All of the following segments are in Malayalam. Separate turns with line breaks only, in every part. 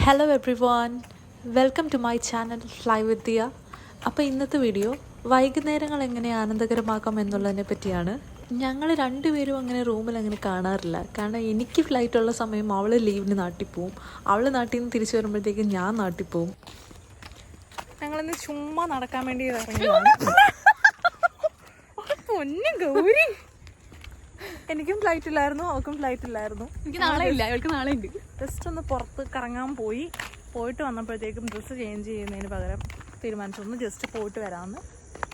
Hello everyone, welcome to my channel fly with Diya. അപ്പോൾ ഇന്നത്തെ വീഡിയോ വൈകുന്നേരങ്ങൾ എങ്ങനെ ആനന്ദകരമാക്കാം എന്നുള്ളതിനെ പറ്റിയാണ്. ഞങ്ങൾ രണ്ടുപേരും അങ്ങനെ റൂമിൽ അങ്ങനെ കാണാറില്ല. കാരണം എനിക്ക് ഫ്ലൈറ്റുള്ള സമയം അവൾ ലീവിന് നാട്ടിൽ പോവും, അവൾ നാട്ടിൽ നിന്ന് തിരിച്ചു വരുമ്പോഴത്തേക്കും ഞാൻ നാട്ടിൽ പോവും.
ഞങ്ങളിന്ന് ചുമ്മാ നടക്കാൻ വേണ്ടി ഇറങ്ങിയതാണ്. പൊന്നു ഗൗരി, എനിക്കും ഫ്ലൈറ്റ് ഇല്ലായിരുന്നു, അവൾക്കും ഫ്ലൈറ്റ് ഇല്ലായിരുന്നു.
എനിക്ക് നാളെ ഇല്ല, അവൾക്ക് നാളെ ഉണ്ട്.
ജസ്റ്റ് ഒന്ന് പുറത്ത് കറങ്ങാൻ പോയിട്ട് വന്നപ്പോഴത്തേക്കും ഡ്രസ്സ് ചേഞ്ച് ചെയ്യുന്നതിന് പകരം തീരുമാനിച്ചൊന്ന് ജസ്റ്റ് പോയിട്ട് വരാമെന്ന്.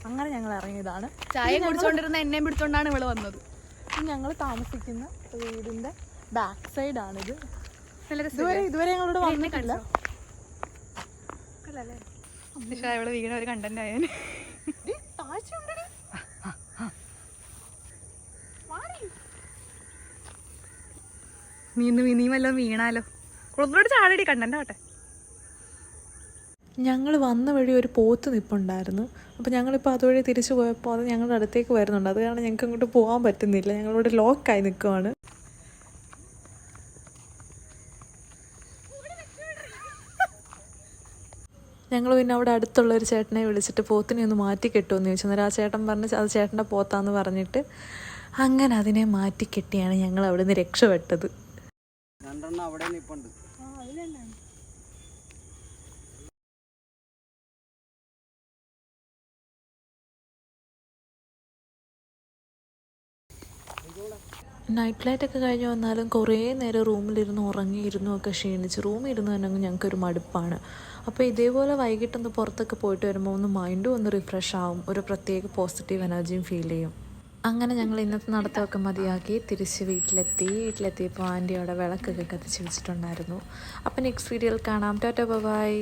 അങ്ങനെ ഞങ്ങൾ ഇറങ്ങിയതാണ്.
ചായ കുടിച്ചോണ്ടിരുന്ന എന്നെയും പിടിച്ചോണ്ടാണ് ഇവള് വന്നത്.
ഞങ്ങൾ താമസിക്കുന്ന വീടിന്റെ ബാക്ക് സൈഡാണിത്.
ഇതുവരെ
ഞങ്ങളോട് വന്നിട്ടില്ല.
ഇവള് വീണ ഒരു കണ്ടന്റ് ആയാലും നീ വല്ലതും വീണാലോ. കുളത്തിലോട്ട് ചാടിടി, കണ്ടന്റ് ആട്ടെ.
ഞങ്ങൾ വന്ന വഴി ഒരു പോത്ത് നിൽപ്പുണ്ടായിരുന്നു. അപ്പോൾ ഞങ്ങളിപ്പോൾ അതുവഴി തിരിച്ചു പോയപ്പോൾ അത് ഞങ്ങളുടെ അടുത്തേക്ക് വരുന്നുണ്ട്. അത് കാരണം ഞങ്ങൾക്ക് അങ്ങോട്ട് പോകാൻ പറ്റുന്നില്ല. ഞങ്ങളിവിടെ ലോക്കായി നിൽക്കുവാണ്. ഞങ്ങൾ പിന്നെ അവിടെ അടുത്തുള്ള ഒരു ചേട്ടനെ വിളിച്ചിട്ട് പോത്തിനെ ഒന്ന് മാറ്റി കെട്ടുമെന്ന് ചോദിച്ചു. അന്നേരം ആ ചേട്ടൻ പറഞ്ഞ് അത് ചേട്ടൻ്റെ പോത്താന്ന് പറഞ്ഞിട്ട് അങ്ങനെ അതിനെ മാറ്റി കെട്ടിയാണ് ഞങ്ങൾ അവിടെ നിന്ന് രക്ഷപ്പെട്ടത്.
അവിടെ നിൽപ്പുണ്ട്.
നൈറ്റ് ഫ്ലൈറ്റൊക്കെ കഴിഞ്ഞ് വന്നാലും കുറേ നേരം റൂമിലിരുന്ന് ഉറങ്ങിയിരുന്നു ഒക്കെ ക്ഷീണിച്ച് റൂമിൽ ഇരുന്ന് തന്നെ ഞങ്ങൾക്കൊരു മടുപ്പാണ്. അപ്പോൾ ഇതേപോലെ വൈകിട്ടൊന്ന് പുറത്തൊക്കെ പോയിട്ട് വരുമ്പോൾ ഒന്ന് മൈൻഡും ഒന്ന് റിഫ്രഷ് ആവും, ഒരു പ്രത്യേക പോസിറ്റീവ് എനർജിയും ഫീൽ ചെയ്യും. അങ്ങനെ ഞങ്ങൾ ഇന്നത്തെ നടത്തമൊക്കെ മതിയാക്കി തിരിച്ച് വീട്ടിലെത്തിയപ്പോൾ ആൻറ്റി അവിടെ വിളക്കൊക്കെ കത്തിച്ച് വെച്ചിട്ടുണ്ടായിരുന്നു. അപ്പോൾ നെക്സ്റ്റ് വീഡിയോയിൽ കാണാം. Tata bye.